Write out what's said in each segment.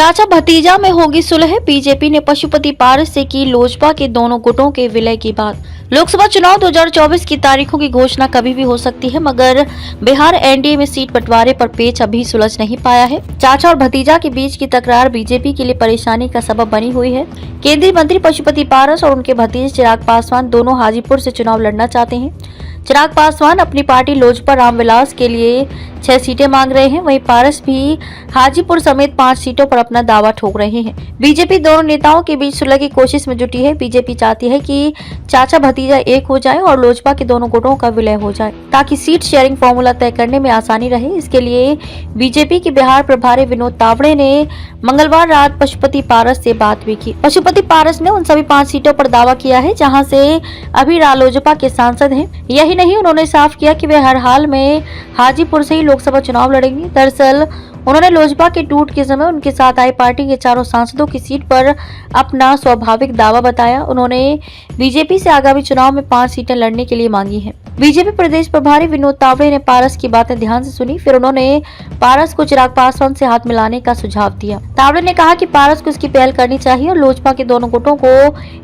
चाचा भतीजा में होगी सुलह। बीजेपी ने पशुपति पारस से की लोजपा के दोनों गुटों के विलय की बात। लोकसभा चुनाव 2024 की तारीखों की घोषणा कभी भी हो सकती है, मगर बिहार एनडीए में सीट बंटवारे पर पेच अभी सुलझ नहीं पाया है। चाचा और भतीजा के बीच की तकरार बीजेपी के लिए परेशानी का सबब बनी हुई है। केंद्रीय मंत्री पशुपति पारस और उनके भतीजे चिराग पासवान दोनों हाजीपुर से चुनाव लड़ना चाहते हैं। चिराग पासवान अपनी पार्टी लोजपा रामविलास के लिए 6 सीटें मांग रहे हैं, वहीं पारस भी हाजीपुर समेत 5 सीटों पर अपना दावा ठोक रहे हैं। बीजेपी दोनों नेताओं के बीच सुलह की कोशिश में जुटी है। बीजेपी चाहती है कि चाचा भतीजा एक हो जाए और लोजपा के दोनों गुटों का विलय हो जाए, ताकि सीट शेयरिंग फॉर्मूला तय करने में आसानी रहे। इसके लिए बीजेपी के बिहार प्रभारी विनोद तावड़े ने मंगलवार रात पशुपति पारस से बात भी की। पशुपति पारस ने उन सभी 5 सीटों पर दावा किया है जहां से अभी रालोजपा के सांसद हैं। यही नहीं, उन्होंने साफ किया कि वे हर हाल में हाजीपुर से ही लोकसभा चुनाव लड़ेंगे। दरअसल उन्होंने लोजपा के टूट के समय उनके साथ आई पार्टी के चारों सांसदों की सीट पर अपना स्वाभाविक दावा बताया। उन्होंने बीजेपी से आगामी चुनाव में 5 सीटें लड़ने के लिए मांगी हैं। बीजेपी प्रदेश प्रभारी विनोद तावड़े ने पारस की बातें ध्यान से सुनी, फिर उन्होंने पारस को चिराग पासवान से हाथ मिलाने का सुझाव दिया। तावड़े ने कहा कि पारस को इसकी पहल करनी चाहिए और लोजपा के दोनों गुटों को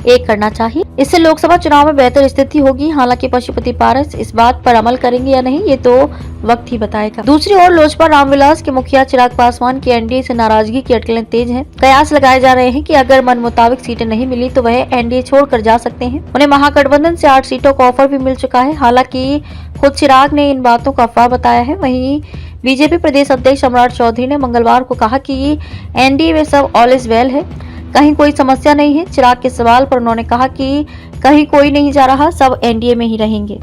एक करना चाहिए। इससे लोकसभा चुनाव में बेहतर स्थिति होगी। हालांकि पशुपति पारस इस बात पर अमल करेंगे या नहीं, ये तो वक्त ही बताएगा। दूसरी ओर लोजपा रामविलास के मुखिया चिराग पासवान की एनडीए से नाराजगी की अटकलें तेज हैं। कयास लगाए जा रहे हैं कि अगर मन मुताबिक सीटें नहीं मिली तो वह एनडीए छोड़कर जा सकते हैं। उन्हें महागठबंधन से 8 सीटों का ऑफर भी मिल चुका है। हालांकि खुद चिराग ने इन बातों को अफवाह बताया है। वहीं बीजेपी प्रदेश अध्यक्ष सम्राट चौधरी ने मंगलवार को कहा कि एनडीए में सब ऑल इज वेल है, कहीं कोई समस्या नहीं है। चिराग के सवाल पर उन्होंने कहा कि कहीं कोई नहीं जा रहा, सब एनडीए में ही रहेंगे।